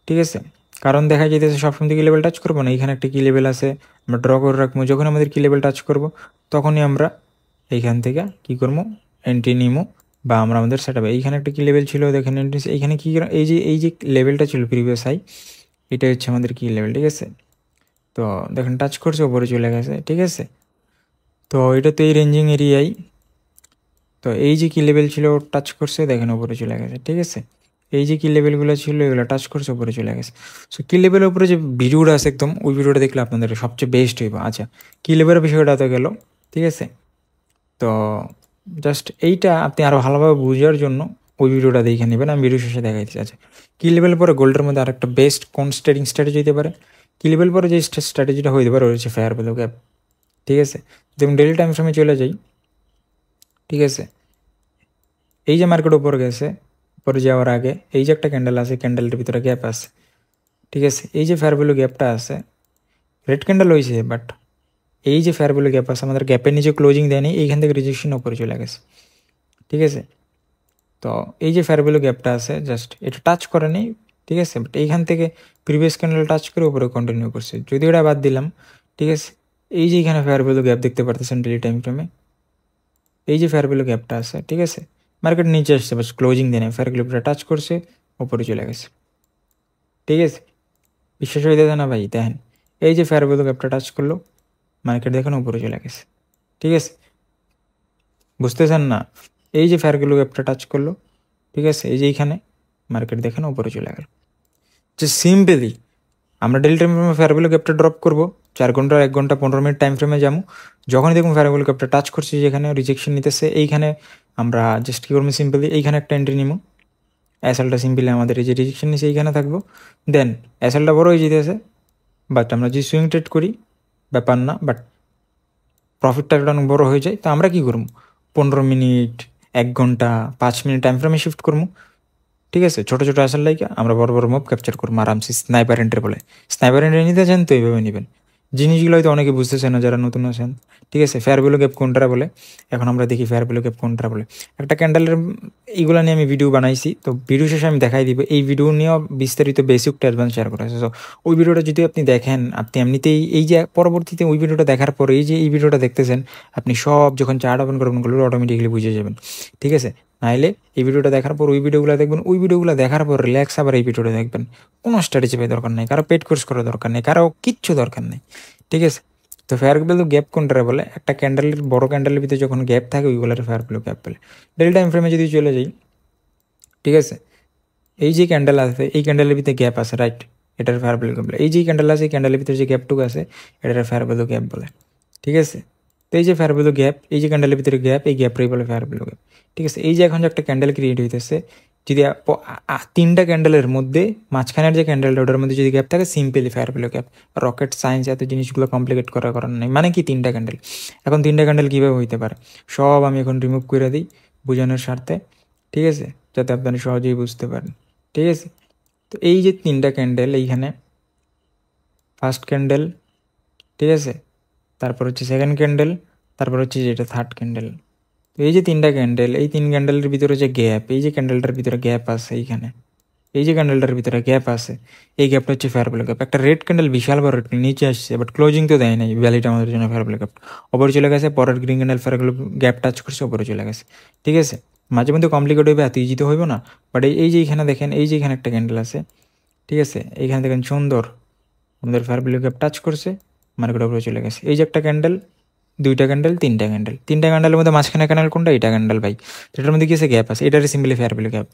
ঠিক আছে, কারণ দেখা যেতেছে সবসময় কি লেভেল টাচ করবো না, এইখানে একটা কি লেভেল আছে আমরা ড্র করে রাখবো, যখন আমাদের কি লেভেল টাচ করবো তখনই আমরা এইখান থেকে কি করবো, এন্ট্রি নিমো, বা আমরা আমাদের সেট আপ। এইখানে একটা কি লেভেল ছিল দেখেন এন্ট্রি, এইখানে কি এই যে লেভেলটা ছিল প্রিভিয়াস হাই, এটা হচ্ছে আমাদের কি লেভেল। ঠিক আছে, তো দেখেন টাচ করছে ওপরে চলে গেছে। ঠিক আছে, তো এটা তো এই রেঞ্জিং এরিয়াই, তো এই যে কি লেভেল ছিল টাচ করছে, দেখেন উপরে চলে গেছে। ঠিক আছে, এই যে কি লেভেলগুলো ছিল এগুলো টাচ করছে উপরে চলে গেছে। সো কি লেভেলের উপরে যে ভিডিওটা আছে একদম, ওই ভিডিওটা দেখলে আপনাদের সবচেয়ে বেস্ট হইব। আচ্ছা, কি লেভেলের বিষয়টা তো গেল। ঠিক আছে, তো জাস্ট এইটা আপনি আরও ভালোভাবে বোঝার জন্য ওই ভিডিওটা দেখে নেবেন, আমি ভিডিও শেষে দেখাইতেছি। আচ্ছা, কি লেভেল পরে গোল্ডের মধ্যে আরেকটা বেস্ট কোন ট্রেডিং স্ট্র্যাটেজি হতে পারে, কি লেভেল পরে যে স্ট্র্যাটেজিটা হইতে পারে ওই হচ্ছে ফেয়ার ভ্যালু গ্যাপ। ঠিক আছে, যেমন ডেলি টাইম ফ্রেমে চলে যাই। ঠিক আছে, এই যে মার্কেট উপরে গেছে, উপরে যাওয়ার আগে এই যে একটা ক্যান্ডেল আছে, ক্যান্ডেলটার ভিতরে গ্যাপ আছে। ঠিক আছে, এই যে ফেয়ার ভ্যালু গ্যাপটা আছে, রেড ক্যান্ডেল হয়েছে, বাট এই যে ফেয়ার ভ্যালু গ্যাপ আছে, আমাদের গ্যাপের নিচে ক্লোজিং দেয়নি, এইখান থেকে রিজেকশন উপরে চলে গেছে। ঠিক আছে, তো এই যে ফেয়ার ভ্যালু গ্যাপটা আছে, জাস্ট এটা টাচ করে নেই। ঠিক আছে, বাট এইখান থেকে প্রিভিয়াস ক্যান্ডেল টাচ করে উপরে কন্টিনিউ করছে, যদি ওটা বাদ দিলাম। ঠিক আছে, এই যে এখানে ফেয়ার ভ্যালু গ্যাপ দেখতে পারতেছেন ডেলি টাইম ফ্রেমে, এই যে ফেয়ার ভ্যালু গ্যাপটা আছে। ঠিক আছে, মার্কেট নিচে আসছে, বাস ক্লোজিং দেয় না, ফেয়ার ভ্যালুটা টাচ করছে উপরে চলে গেছে। ঠিক আছে, বিশ্বাস হইতেছে না ভাই, দেখেন এই যে ফেয়ার ভ্যালু গ্যাপটা টাচ করলো, মার্কেট দেখেন উপরে চলে গেছে। ঠিক আছে, বুঝতেছেন না, এই যে ফেয়ার ভ্যালু গ্যাপটা টাচ করলো, ঠিক আছে, এই যে এইখানে মার্কেট দেখেন উপরে চলে গেল। যে সিম্পলি আমরা ডেলি টাইম ফ্রেমে ফেয়ার ভ্যালু গ্যাপটা ড্রপ করবো, 4 ঘন্টা 1 ঘন্টা 15 মিনিট টাইম ফ্রেমে যাবো, যখনই দেখুন ফেয়ার ভ্যালু গ্যাপটা টাচ করছি, যেখানে রিজেকশন নিতেছে, এইখানে আমরা জাস্ট কী করবো, সিম্পলি এইখানে একটা এন্ট্রি নিব। অ্যাসেলটা সিম্পলি আমাদের এই যে রিজেকশন নিচ্ছে এইখানে থাকবো, দেন অ্যাসেলটা বড় হয়ে যেতেছে, বাট আমরা যদি সুইং ট্রেড করি ব্যাপার না, বাট প্রফিটটা একটা বড় হয়ে যায়। তো আমরা কী করবো, 15 মিনিট 1 ঘন্টা 5 মিনিট টাইম ফ্রেমে শিফট করবো। ঠিক আছে, ছোটো ছোটো আসল লাইকে আমরা বড় বড় মুভ ক্যাপচার করবো আরামসে, স্নাইপার এন্ট্রি বলে। স্নাইপার এন্ট্রি নিতে চান তো এইভাবে নেবেন। জিনিসগুলো হয়তো অনেকে বুঝতেছে না যারা নতুন আছেন। ঠিক আছে, ফেয়ার ভ্যালু গ্যাপ কোনটা বলে, এখন আমরা দেখি ফেয়ার ভ্যালু গ্যাপ কোনটা বলে। একটা ক্যান্ডেলের এইগুলো নিয়ে আমি ভিডিও বানাইছি, তো ভিডিও শেষে আমি দেখাই দিব। এই ভিডিও নিয়েও বিস্তারিত বেসিক টু অ্যাডভান্স শেয়ার করা আছে। সো ওই ভিডিওটা যদি আপনি দেখেন, আপনি এমনিতেই এই যে পরবর্তীতে ওই ভিডিওটা দেখার পরে এই যে এই ভিডিওটা দেখতেছেন, আপনি সব যখন চার্ট ওপেন করবেন ওগুলো অটোমেটিকলি বুঝে যাবেন। ঠিক আছে, নাইলে এই ভিডিওটা দেখার পর ওই ভিডিওগুলো দেখবেন, ওই ভিডিওগুলো দেখার পর রিল্যাক্স আবার এই ভিডিওটা দেখবেন। কোনো স্ট্র্যাটেজি পাই দরকার নেই, কারো পেড কোর্স করার দরকার নেই, কারো কিচ্ছু দরকার নেই। ঠিক আছে, তো ফেয়ার ভ্যালু গ্যাপ কোনটা বলে, একটা ক্যান্ডেলের বড় ক্যান্ডেলের ভিতরে যখন গ্যাপ থাকে ওইগুলোর ফেয়ার ভ্যালু গ্যাপ বলে। ডেলি টাইম ফ্রেমে যদি চলে যাই, ঠিক আছে, এই যে ক্যান্ডেল আছে এই ক্যান্ডেলের ভিতরে গ্যাপ আছে, রাইট, এটার ফেয়ার ভ্যালু গ্যাপ বলে। এই যে ক্যান্ডেল আছে এই ক্যান্ডেলের ভিতরে যে গ্যাপটুকু আছে এটার ফেয়ার ভ্যালু গ্যাপ বলে। ঠিক আছে, তো এই যে ফেয়ার ভ্যালু গ্যাপ, এই যে ক্যান্ডেলের ভিতরে গ্যাপ, এই গ্যাপটাই বলে ফেয়ার ভ্যালু গ্যাপ। ঠিক আছে, এই যে এখন যে একটা ক্যান্ডেল ক্রিয়েট হইতেছে, যদি 3টা ক্যান্ডেলের মধ্যে মাঝখানের যে ক্যান্ডেলটা ওটার মধ্যে যদি গ্যাপ থাকে, simply fair value gap. Rocket science এত জিনিসগুলো কমপ্লিকেট করার নেই। মানে কি 3টা ক্যান্ডেল, এখন 3টা ক্যান্ডেল কীভাবে হইতে পারে সব আমি এখন রিমুভ করে দিই বোঝানোর স্বার্থে। ঠিক আছে, যাতে আপনারা সহজেই বুঝতে পারেন। ঠিক আছে, তো এই যে 3টা ক্যান্ডেল, এইখানে ফার্স্ট ক্যান্ডেল, ঠিক আছে, তারপর হচ্ছে সেকেন্ড ক্যান্ডেল, তারপর হচ্ছে যেটা থার্ড ক্যান্ডেল। তো এই যে 3টা ক্যান্ডেল, এই 3 ক্যান্ডেলের ভিতরে যে গ্যাপ, এই যে ক্যান্ডেলটার ভিতরে গ্যাপ আছে এইখানে, এই যে ক্যান্ডেলটার ভিতরে গ্যাপ আছে, এই গ্যাপটা হচ্ছে ফেয়ার ভ্যালু গ্যাপ। একটা রেড ক্যান্ডেল বিশাল বড় রেড নিচে আসছে, বাট ক্লোজিং তো দেয় নাই, ভ্যালিটা আমাদের জন্য ফেয়ার ভ্যালু গ্যাপ ওপরে চলে গেছে। পরের green candle fair value gap touch করছে, ওপরে চলে গেছে। ঠিক আছে, মাঝে মধ্যে কমপ্লিকেট হইবে, এত ইজি তো হইব না। বাট এই যে এখানে দেখেন, এই যে এখানে একটা ক্যান্ডেল আছে, ঠিক আছে, এইখানে দেখেন সুন্দর আমাদের ফেয়ার ভ্যালু গ্যাপ টাচ করছে, মার্কেট উপরে চলে গেছে। এই যে একটা ক্যান্ডেল, দুইটা ক্যান্ডেল, তিনটা ক্যান্ডেলের মধ্যে মাঝখানে ক্যান্ডেল কোনটা? এটা ক্যান্ডেল ভাই, যেটার মধ্যে কি আছে? গ্যাপ আছে, এটারই simply fair value gap.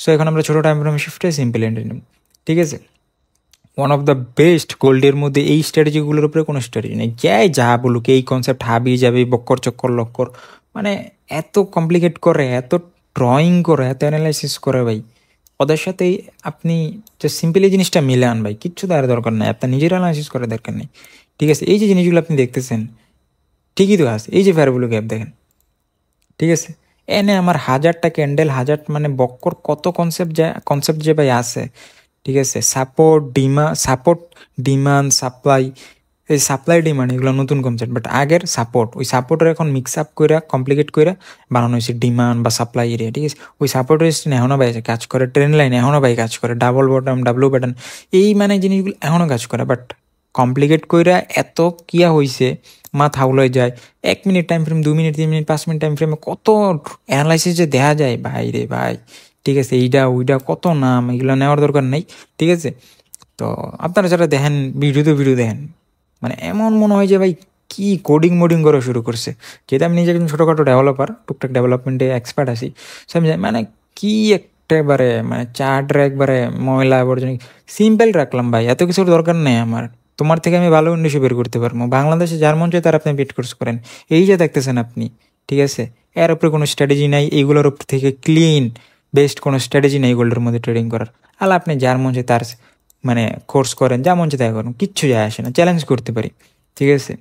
So এখন আমরা ছোটো টাইম ফ্রেম শিফটে সিম্পল এন্ট্রি নেব। ঠিক আছে, ওয়ান অফ দ্য বেস্ট গোল্ডের মধ্যে এই স্ট্র্যাটেজিগুলোর উপরে কোনো স্ট্র্যাটেজি নেই। যাই যা বলুক, এই কনসেপ্ট হাবিয়ে যাবে, বক্কর চক্কর লক্কর, মানে এত কমপ্লিকেট করে, এত ড্রয়িং করে, এত অ্যানালাইসিস করে ভাই, ওদের সাথেই আপনি যে সিম্পলি জিনিসটা মিলান ভাই, কিচ্ছু তার দরকার নেই, আপনার নিজের অ্যানালাইসিস করার দরকার নেই। ঠিক আছে, এই যে জিনিসগুলো আপনি দেখতেছেন ঠিকই তো আছে, এই যে ফেয়ার ভ্যালু গ্যাপ দেখেন। ঠিক আছে, এনে আমার হাজারটা ক্যান্ডেল, হাজার মানে বক্কর কত কনসেপ্ট যে ভাই আছে। ঠিক আছে, সাপোর্ট ডিমান্ড সাপ্লাই, এই সাপ্লাই ডিমান্ড এগুলো নতুন কনসেপ্ট, বাট আগের সাপোর্ট, ওই সাপোর্টের এখন মিক্স আপ করে কমপ্লিকেট করে বানানো হয়েছে ডিমান্ড বা সাপ্লাই এরিয়া। ঠিক আছে, ওই সাপোর্ট রেজিস্ট্যান্স এখনও ভাই কাজ করে, ট্রেন লাইন এখনও ভাই কাজ করে, ডাবল বটম ডাবলু প্যাটার্ন, এই মানে জিনিসগুলো এখনও কাজ করে। বাট কমপ্লিকেট কইরা এত কিয়া হয়েছে, মাথা উলয় যায়। 1 minute time frame, 2 minute, 3 minute, 5 minute time ফ্রেমে কত অ্যানালাইসিস যে দেখা যায় ভাই রে ভাই। ঠিক আছে, এইটা ওইটা কত নাম, এগুলো নেওয়ার দরকার নেই। ঠিক আছে, তো আপনারা যারা দেখেন ভিডিও দেখেন, মানে এমন মনে হয় যে ভাই কি কোডিং মোডিং করা শুরু করছে। যেহেতু আমি নিজে একজন ছোটোখাটো ডেভেলপার, টুকটাক ডেভেলপমেন্টে এক্সপার্ট আছি, সো আমি মানে কি একবারে মানে চার্টরা একবারে ময়লা আবর্জনা সিম্পল রাখলাম ভাই, এত কিছুর দরকার নেই আমার। তোমার থেকে আমি ভালো উন্নয়ন বের করতে পারবো। বাংলাদেশে যার মন চায় তার আপনি পেড কোর্স করেন, এই যে দেখতেছেন আপনি। ঠিক আছে, এর উপরে কোনো স্ট্র্যাটেজি নাই, এইগুলোর উপর থেকে ক্লিন বেস্ট কোনো স্ট্র্যাটেজি নেই গোল্ডের মধ্যে ট্রেডিং করার। আলা আপনি যার মন চায় তার মানে কোর্স করেন, যা মন চায় তাই করেন, কিচ্ছু যায় আসে না, চ্যালেঞ্জ করতে পারি। ঠিক আছে,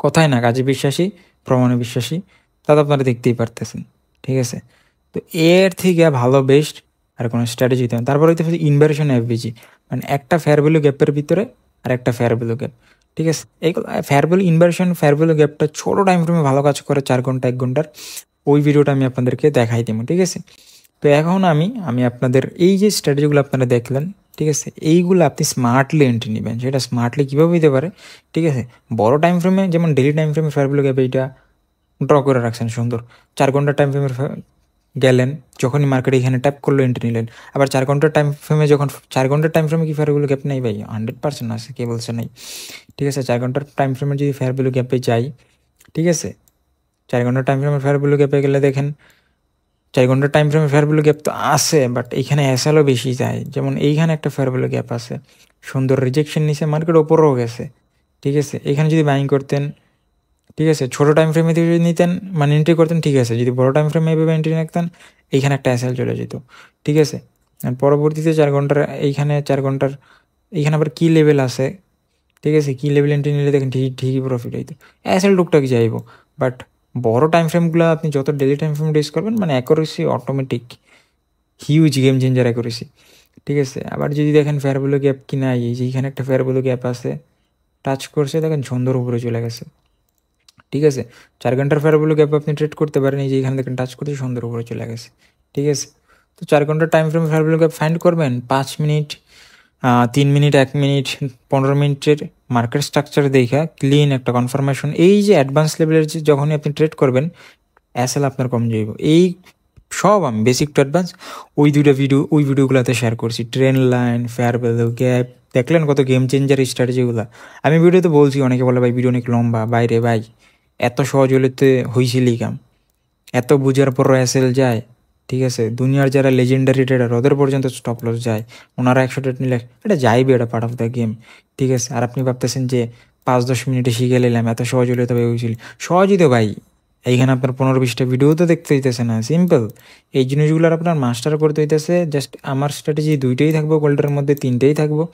কথায় না কাজে বিশ্বাসী, প্রমাণে বিশ্বাসী, তা তো আপনারা দেখতেই পারতেছেন। ঠিক আছে, তো এর থেকে ভালো বেস্ট আর কোনো স্ট্র্যাটেজি দিতে হবে। তারপর হইতে ইনভার্সন এফবিজি, মানে একটা ফেয়ার ভ্যালু গ্যাপের ভিতরে আর একটা ফেয়ার ভ্যালু গ্যাপ। ঠিক আছে, এইগুলো fair value inversion, fair value গ্যাপটা ছোটো টাইম ফ্রেমে ভালো কাজ করে, 4 ঘন্টা 1 ঘন্টার। ওই ভিডিওটা আমি আপনাদেরকে দেখাই দিব। ঠিক আছে, তো এখন আমি আপনাদের এই যে স্ট্র্যাটেজিগুলো আপনারা দেখলেন, ঠিক আছে, এইগুলো আপনি স্মার্টলি এন্ট্রি নেবেন। সেটা স্মার্টলি কীভাবে হইতে পারে? ঠিক আছে, বড় টাইম ফ্রেমে যেমন ডেলি টাইম ফ্রেমে ফেয়ার ভ্যালু গ্যাপ এইটা ড্র করে রাখছেন সুন্দর, 4 ঘন্টার টাইম ফ্রেমের গেলেন, যখনই মার্কেটে এখানে ট্যাপ করলো এন্ট্রি নিলেন। আবার 4 ঘন্টার টাইম ফ্রেমে যখন 4 ঘন্টার টাইম ফ্রেমে কি ফেয়ার ভ্যালু গ্যাপ নেই ভাই? 100% আছে, কে বলছে নেই? ঠিক আছে, 4 ঘন্টার টাইম ফ্রেমে যদি ফেয়ার ভ্যালু গ্যাপে যাই, ঠিক আছে, 4 ঘন্টার টাইম ফ্রেমে ফেয়ার ভ্যালু গ্যাপে গেলে দেখেন 4 ঘন্টার টাইম ফ্রেমে ফেয়ার ভ্যালু গ্যাপ তো আছে, বাট এইখানে এসএলও বেশি যায়। যেমন এইখানে একটা ফেয়ার ভ্যালু গ্যাপ আছে, সুন্দর রিজেকশন নিচে, মার্কেট ওপরেও গেছে। ঠিক আছে, এখানে যদি বাইং করতেন, ঠিক আছে, ছোটো টাইম ফ্রেমে যদি নিতেন মানে এন্ট্রি করতেন, ঠিক আছে, যদি বড়ো টাইম ফ্রেমে এভাবে এন্ট্রি রাখতেন, এইখানে একটা এসএল চলে যেত। ঠিক আছে, আর পরবর্তীতে 4 ঘন্টার এইখানে 4 ঘন্টার এইখানে আবার কি লেভেল আছে, ঠিক আছে, কি লেভেল এন্ট্রি নিলে দেখেন ঠিকই প্রফিট হইতো, এসএল টুকটাক যাইব। বাট বড় টাইম ফ্রেমগুলো আপনি যত ডেলি টাইম ফ্রেম ইউজ করবেন, মানে accuracy automatic huge game changer accuracy. ঠিক আছে, আবার যদি দেখেন ফেয়ার ভ্যালু গ্যাপ কি নাই, এই যে এখানে একটা ফেয়ার ভ্যালু গ্যাপ আছে, টাচ করছে, দেখেন সুন্দর উপরে চলে গেছে। ঠিক আছে, 4 ঘন্টার ফেয়ার ভ্যালু গ্যাপ আপনি ট্রেড করতে পারেন, এই যে এখানে দেখেন টাচ করছে, সুন্দর উপরে চলে গেছে। ঠিক আছে, তো 4 ঘন্টার time frame fair value gap find করবেন, 5 মিনিট, 3 মিনিট, 1 মিনিট, 15 মিনিটের মার্কেট স্ট্রাকচার দেখা ক্লিন একটা কনফার্মেশন। এই যে অ্যাডভান্স লেভেলের যে যখনই আপনি ট্রেড করবেন, এসএল আপনার কম যাইব। এই সব আমি বেসিক টু অ্যাডভান্স ওই ভিডিওগুলোতে শেয়ার করছি। Train line, fair value gap, দেখলেন কত গেম চেঞ্জার স্ট্র্যাটেজিগুলো। আমি ভিডিওতে বলছি, অনেকে বলে ভাই ভিডিও অনেক লম্বা, বাইরে ভাই এত সহজ হলেতে হয়েছিলি কাম, এত বুঝার পরও এসএল যায়। ঠিক আছে, দুনিয়ার যারা লেজেন্ডারি ট্রেডার ওদের পর্যন্ত স্টপ লস যায়, ওনারা 100 ট্রেড নিলে এটা যাইবে, এটা পার্ট অফ দ্য গেম। ঠিক আছে, আর আপনি ভাবতেছেন যে 5-10 মিনিটে শিখে নিলাম, এত সহজ হলে তবে হয়েছিল, সহজই তো ভাই। এইখানে আপনার 15-20টা ভিডিও তো দেখতে হইতেছে না, সিম্পল। এই জিনিসগুলোর আপনার মাস্টার করতে হইতেছে। জাস্ট আমার স্ট্র্যাটেজি 2টাই থাকবো, গোল্ডের মধ্যে 3টাই থাকবো।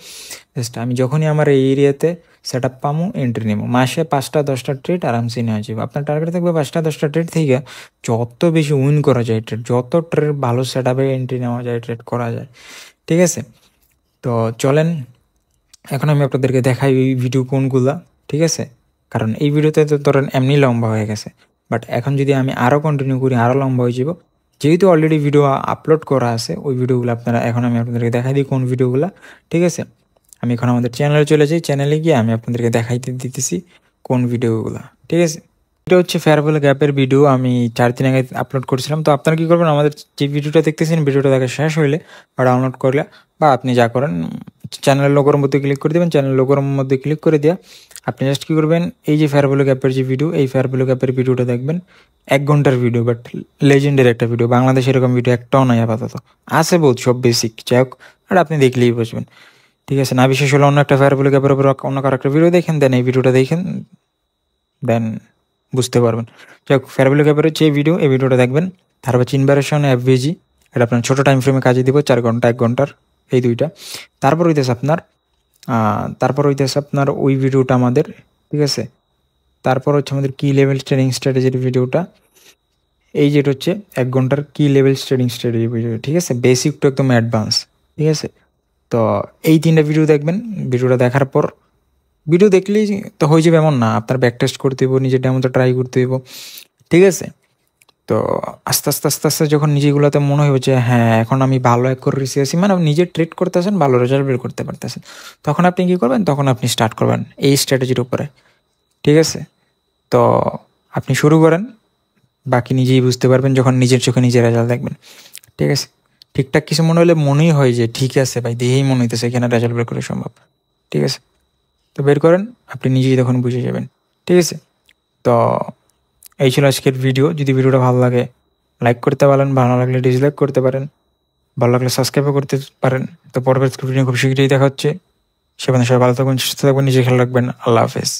জাস্ট আমি যখনই আমার এই এরিয়াতে সেট আপ পামো, এন্ট্রি নেবো, মাসে 5টা-10টা ট্রেড আরামসে নেওয়া যাবে। আপনার টার্গেট থাকবে 5টা-10টা ট্রেড থেকে যত বেশি উইন করা যায় ট্রেড, যত ট্রেড ভালো সেট আপে এন্ট্রি নেওয়া যায়, ট্রেড করা যায়। ঠিক আছে, তো চলেন এখন আমি আপনাদেরকে দেখাই এই ভিডিও কোনগুলা। ঠিক আছে, কারণ এই ভিডিওতে তো ধরেন এমনি লম্বা হয়ে গেছে, বাট এখন যদি আমি আরও কন্টিনিউ করি আরও লম্বা হয়ে যাব। যেহেতু অলরেডি ভিডিও আপলোড করা আছে ওই ভিডিওগুলো আপনারা এখন আমি আপনাদেরকে দেখাই দিই কোন ভিডিওগুলো, ঠিক আছে। আমি এখন আমাদের চ্যানেলে চলে যাই, চ্যানেলে গিয়ে আমি আপনাদেরকে দেখাইতে দিতেছি কোন ভিডিওগুলো, ঠিক আছে। এটা হচ্ছে ফেয়ারওয়েল গ্যাপের ভিডিও, আমি 4 দিন আগে আপলোড করেছিলাম। তো আপনারা কী করবেন, আমাদের যে ভিডিওটা দেখতেছেন ভিডিওটা দেখা শেষ হইলে বা ডাউনলোড করলে বা আপনি যা করেন চ্যানেলের লোগোর মধ্যে ক্লিক করে দেবেন, চ্যানেলের লোগোর মধ্যে ক্লিক করে দেওয়া আপনি জাস্ট কী করবেন, এই যে ফেয়ারওয়েল গ্যাপের যে ভিডিও, এই ফেয়ারওয়েল গ্যাপের ভিডিওটা দেখবেন। 1 ঘন্টার ভিডিও, বাট লেজেন্ডের একটা ভিডিও। বাংলাদেশে এরকম ভিডিও একটাও নাই আপাতত, আছে বহুত সব বেসিক, যাই হোক আর আপনি দেখলেই বুঝবেন, ঠিক আছে। না বিশেষ হলে অন্য একটা ফেয়ারওয়েল গ্যাপের উপর অন্য কারো একটা ভিডিও দেখেন, দেন এই ভিডিওটা দেখেন, দেন বুঝতে পারবেন। যাই হোক ফেয়ারওয়েল গ্যাপের হচ্ছে এই ভিডিও, এই ভিডিওটা দেখবেন। তারপর চিনভারেশন এফভিজি, এটা আপনার ছোটো টাইম ফ্রেমে কাজে দিব, 4 ঘন্টা 1 ঘন্টার এই দুইটা। তারপর হইতেছে আপনার ওই ভিডিওটা আমাদের, ঠিক আছে। তারপর হচ্ছে আমাদের কি লেভেল ট্রেডিং স্ট্র্যাটেজির ভিডিওটা, এই যেটা হচ্ছে 1 ঘন্টার কি লেভেল ট্রেডিং স্ট্র্যাটেজি ভিডিও, ঠিক আছে। বেসিক টু একদম অ্যাডভান্স, ঠিক আছে। তো এই 3টা ভিডিও দেখবেন। ভিডিওটা দেখার পর ভিডিও দেখলেই তো হয়ে যাবে এমন না, আপনার ব্যাক টেস্ট করতে হইব, নিজের ডেমোটা ট্রাই করতে হইব, ঠিক আছে। তো আস্তে আস্তে আস্তে আস্তে যখন নিজেগুলোতে মনে হইব যে হ্যাঁ এখন আমি ভালো অ্যাকুরেসি আছি, মানে নিজে ট্রেড করতেছেন, ভালো রেজাল্ট বের করতে পারতেছেন, তখন আপনি কী করবেন, তখন আপনি স্টার্ট করবেন এই স্ট্র্যাটেজির উপরে, ঠিক আছে। তো আপনি শুরু করেন, বাকি নিজেই বুঝতে পারবেন যখন নিজের চোখে নিজের রেজাল্ট দেখবেন, ঠিক আছে। ঠিকঠাক কিছু মনে হলে মনেই হয় যে ঠিক আছে ভাই, দেখেই মনে হইতেছে এখানে রেজাল্ট বের করা সম্ভব, ঠিক আছে। তো বের করেন, আপনি নিজেই তখন বুঝে যাবেন, ঠিক আছে। তো এই ছিল আজকের ভিডিও। যদি ভিডিওটা ভালো লাগে লাইক করতে পারেন, ভালো না লাগলে ডিসলাইক করতে পারেন, ভালো লাগলে সাবস্ক্রাইবও করতে পারেন। তো পরবর্তী ভিডিও খুব শীঘ্রই দেখা হচ্ছে। সেখানে সবাই ভালো থাকবেন, সুস্থ থাকবেন, নিজে খেয়াল রাখবেন। আল্লাহ হাফেজ।